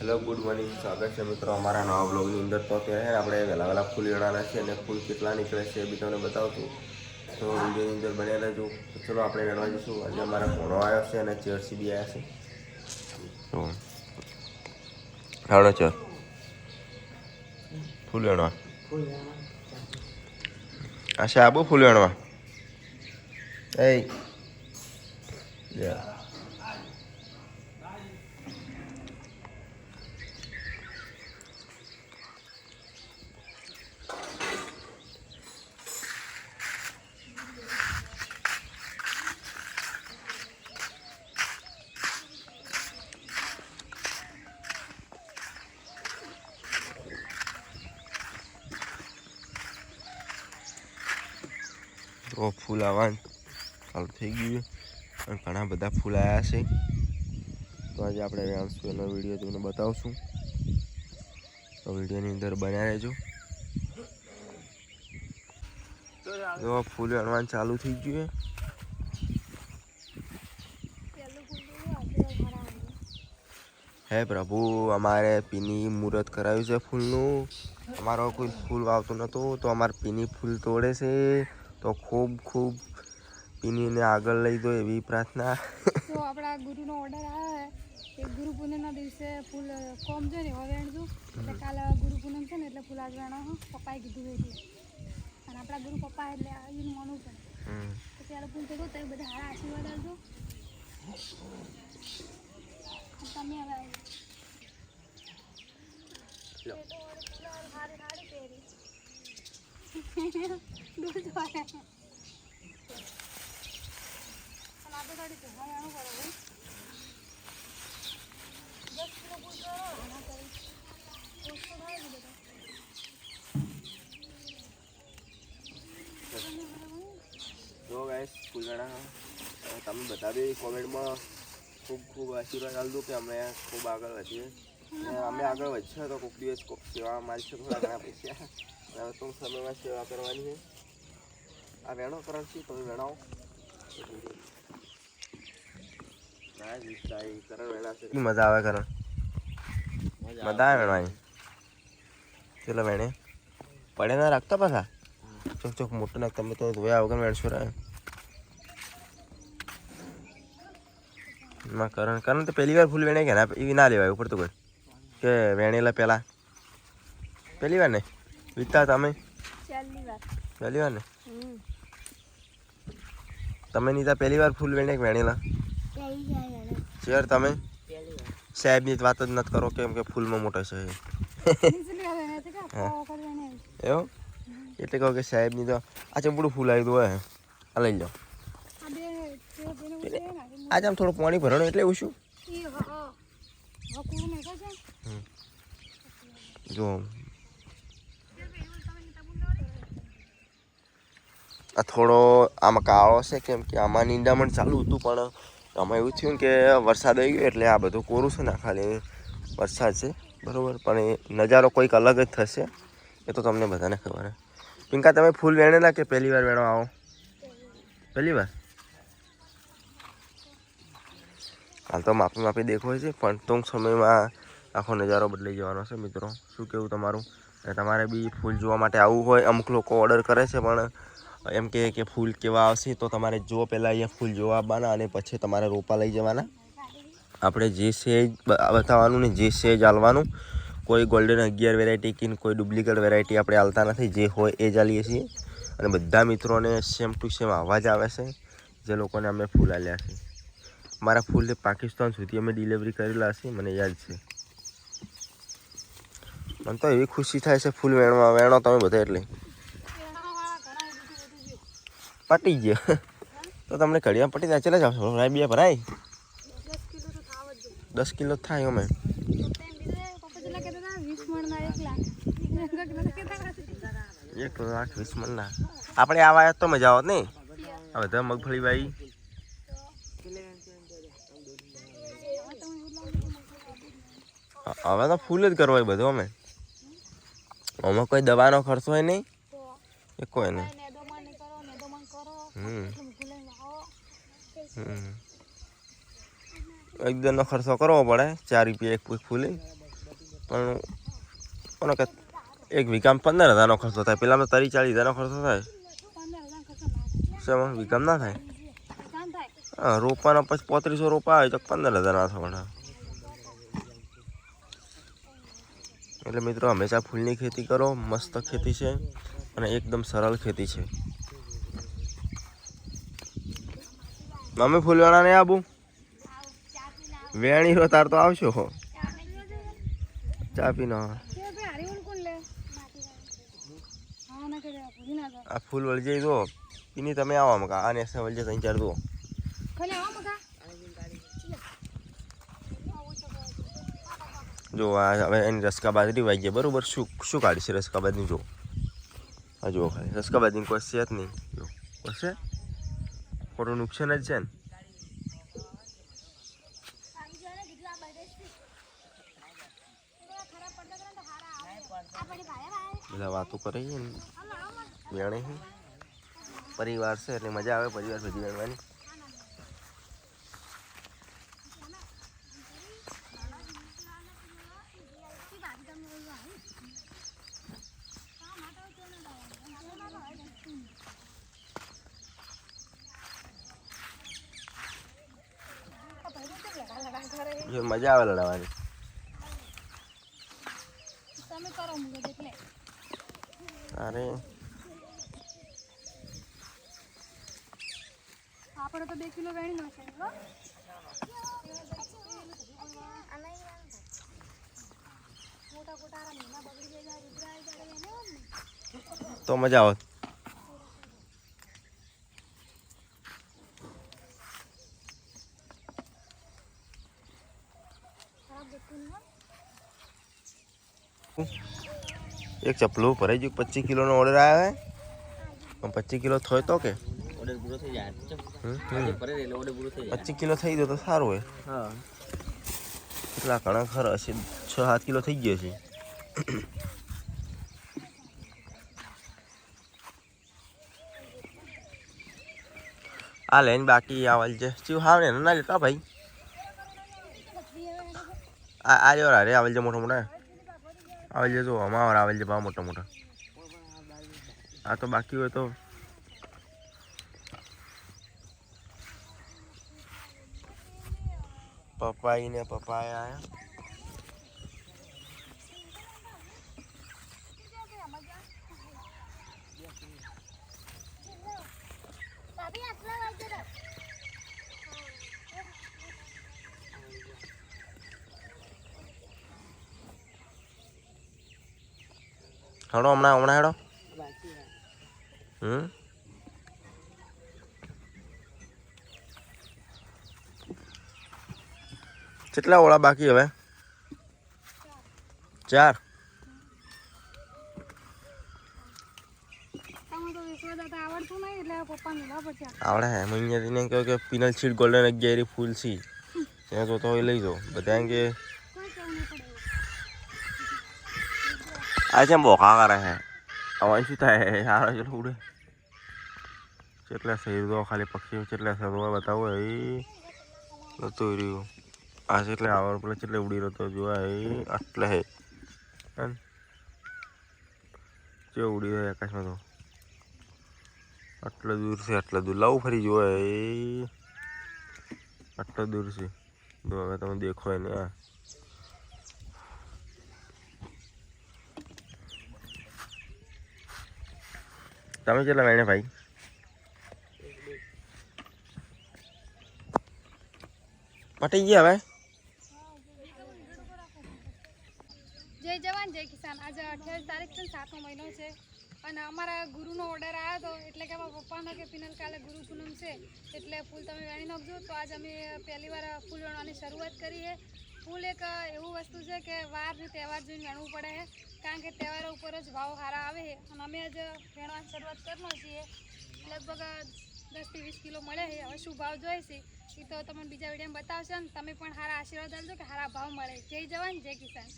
Hello good morning, સ્વાગત છે મિત્રો અમારા નવા બ્લોગની અંદર. તો અત્યારે આપણે વહેલા ફૂલ વેણાના છે અને ફૂલ કેટલા નીકળે છે એ બી તમને બતાવતું. તો વિડીયોની અંદર બન્યા રહેજો. તો ચલો આપણે વેણવા જઈશું. આજે અમારા ઘોડો આવ્યો છે અને ચેરસી બી આવ્યા છે. તો હાડો ચર ફૂલ વેણવા આશા આબુ ફૂલ વેણવા એ તો ફૂલ આવવાનું ચાલુ થઈ ગયું અને ઘણા બધા ફૂલ આવ્યા છે. તો આજે આપણે વેણશું એનો વિડીયો તમને બતાવશું. તો વિડીયોની અંદર બન્યા રહેજો. તો ફૂલ વેણવાનું ચાલુ થઈ ગયું. હે પ્રભુ, અમારે પીની મુહૂર્ત કરાવ્યું છે ફૂલનું. અમારો કોઈ ફૂલ વાવતો નહોતો તો અમારે પીની ફૂલ તોડે છે. તો ખૂબ ખૂબ પીનીને આગળ લઈ દો એવી પ્રાર્થના. તો આપણા ગુરુનો ઓર્ડર આવે કે ગુરુ પૂનમના દિવસે ફૂલ કોમ છે ને હવે વેણજો. એટલે કાલે ગુરુ પૂનમ છે ને એટલે ફૂલ આજ વેણો પપ્પાએ કીધું એટલે. અને આપણા ગુરુ પપ્પા એટલે એનું માનવું પડે. તો ત્યારે ફૂલ તો બધા સારા આશીર્વાદ આવજો. તમે હવે જો ગાઈસ ફૂલવાળા તમે બધા બી કોમેન્ટમાં ખૂબ ખૂબ આશીર્વાદ આપજો કે અમે ખૂબ આગળ વધીએ. અમે આગળ વધશે તો કોઈક દિવસ કોઈક સેવા મારશે. થોડા ઘણા પૈસા હવે ટૂંક સમયમાં સેવા કરવાની છે. આ વેણો કરણ છે, તમે વેણાવો. મજા આવે કરણ, મજા આવે વેણવાની. ચલો વેણે પડે ના રાખતા પાછા ચોક ચોક મોટું નાખ. તમે તો ધોયા વગર વેણશો રહે. ના કરણ તો પહેલી વાર ફૂલ વેણે કે ના એવી ના લેવાય ઉપર તો કોઈ કે વેણેલા પહેલાં પહેલી વાર ને વીતતા તમે પહેલી વાર ને તમે નીતા પહેલી વાર ફૂલ વેણે કે વેણેલા શેર તમે સાહેબની વાત જ નથી કરો કેમ કે ફૂલમાં મોટા છે એવું એટલે કહો કે સાહેબની તો આ ચંપડું ફૂલ આવી દો હોય આ લઈ જાઓ. આજે આમ થોડું પાણી ભરવાનું એટલે એવું શું જો આ થોડો આમાં કાળો છે કેમ કે આમાં નિંદામણ ચાલુ હતું પણ આમાં એવું થયું કે વરસાદ આવી ગયો એટલે આ બધું કોરું છે ને ખાલી વરસાદ છે બરાબર. પણ એ નજારો કોઈક અલગ જ થશે એ તો તમને બધાને ખબર છે. પિંકા તમે ફૂલ વેણેલા કે પહેલી વાર વેણવા આવો? પહેલી વાર. હાલ તો માપી માપી દેખો છે પણ ટૂંક સમયમાં આખો નજારો બદલાઈ જવાનો છે મિત્રો. શું કેવું તમારું? અને તમારે બી ફૂલ જોવા માટે આવવું હોય, અમુક લોકો ઓર્ડર કરે છે પણ એમ કે ફૂલ કેવા આવશે તો તમારે જો પહેલાં અહીંયા ફૂલ જોવા આવવાના અને પછી તમારે રોપા લઈ જવાના. આપણે જે સેજ બતાવવાનું ને જે સેજ હાલવાનું. કોઈ ગોલ્ડન 11 વેરાયટી કે કોઈ ડુપ્લિકેટ વેરાયટી આપણે હાલતા નથી. જે હોય એ જ હાલીએ છીએ અને બધા મિત્રોને સેમ ટુ સેમ અવાજ આવે છે જે લોકોને અમે ફૂલ આલ્યા છે. મારા ફૂલ પાકિસ્તાન સુધી અમે ડિલિવરી કરેલા છે, મને યાદ છે. મને તો એવી ખુશી થાય છે ફૂલ વેણો તમે બધા એટલે પટી ગયો તો તમને ઘડિયા પટી જાય. ચલે જાવ ભરાય બે ભરાય 10 કિલો થાય અમે 1 લાખ 20 મણના. આપણે આવા તો મજા આવત નહીં. હવે તો મગફળી ભાઈ હવે તો ફૂલ જ કરવો હોય બધું. અમે આમાં કોઈ દવાનો ખર્ચો હોય નહીં એ કોઈ નહીં. એકદમનો ખર્ચો કરવો પડે. 4 રૂપિયા એક ફૂલે પણ કોને કે 1 વીઘામાં 15,000નો ખર્ચો થાય, પેલામાં 30-40,000નો ખર્ચો થાય. 15,000 ખર્ચો ના થાય. શેમાં વીઘામાં ના થાય? જાન થાય. હા, રોપાના પછી 3500 રોપા આવે તો 15,000 ના થવાના. એટલે મિત્રો હંમેશા ફૂલની ખેતી કરો, મસ્ત ખેતી છે અને એકદમ સરળ ખેતી છે. મમ્મી ફૂલવાળા નહીં આવું? વેણી રો તાર તો આવશો. ચા પીનો. આ ફૂલ વળી જઈ દો એની તમે આવો આમ કા આને વળી જાય 3-4 દો. જો આ હવે એની રસકા બાજરી વાઈ ગયા બરોબર. શું કાઢી છે રસકા બાજરી? જો આ જુઓ ખાલી રસકા બાજરી કોઈ છે જ નહીં. જો હશે ખોટું નુકસાન જ છે ને. બધા વાતો કરે છે ને વેણે પરિવાર છે એટલે મજા આવે પરિવાર ભેગી વેણવાની. મજા આવે લડાવવાની. અરે આપણે તો 2 કિલો વેણી નાખે તો મજા આવે. એક ચપલું ભરાઈ ગયું. 25 કિલોનો ઓર્ડર આવ્યો હે. પણ 25 કિલો થયો તો કે ઓર્ડર પૂરો થઈ જાય. 25 કિલો થઈ ગયો તો સારું હોય. હા, કેટલા ઘણા ખરા હશે, 6-7 કિલો થઈ ગયા છે. આ લઈને બાકી આવલ છે ચીવ હાવ ને ના લેતા ભાઈ. આ જો રે આવલ છે મોટા મોટા આવલ છે. જો અમાર આવલ છે બા મોટા મોટા. આ તો બાકી હોય તો પપાઈ ને પપાયા આયા. હેડો હમણાં હેડો. કેટલા ઓળા બાકી હવે? 4. આવડે હે મહિનાથી ને કહ્યું કે પિનલ સીટ ગોલ્ડન 11 ફૂલ સી ત્યાં જોતો હોય લઈ જાઓ. બધા એમ કે આ છે બોખા કરે હે. હવે શું થાય સારા ચલો ઉડે કેટલા સહી દો ખાલી પક્ષીઓ કેટલા સદવા બતાવો એ નતું રહ્યું. આ છે એટલે આવડ પેલા એટલે ઉડી રહ્યો જોવા એ આટલે હે જે ઉડી રહ્યો આકાશમાં તો આટલા દૂર છે. આટલા દૂર લાવું ફરી જોવા એ આટલા દૂર છે. જો હવે તમે દેખો ને આ તમે કેટલા વેણે ભાઈ? પટી ગયા હવે. જય જવાન જય કિસાન. આજે 28 તારીખ છે, 7મો મહિનો છે અને અમારા ગુરુનો ઓર્ડર આવ્યો હતો એટલે કે અમારા પપ્પાનો કે પિનલ કાલે ગુરુ પૂનમ છે એટલે ફૂલ તમે વેણી નાખજો. તો આજ અમે પહેલી વાર ફૂલ વેણવાની શરૂઆત કરી છે. ફૂલ એક એવું વસ્તુ છે કે વાર ને તહેવાર જોઈને વેણવું પડે છે કારણ કે તહેવારો ઉપર જ ભાવ સારા આવે છે અને અમે આજ વેણવાની શરૂઆત કરવાનો છીએ. લગભગ 10 થી 20 કિલો મળે છે. હવે શું ભાવ જોઈએ છે એ તો તમને બીજા વિડીયોમાં બતાવશે ને તમે પણ સારા આશીર્વાદ આપજો કે સારા ભાવ મળે. જય જવાન જય કિસાન.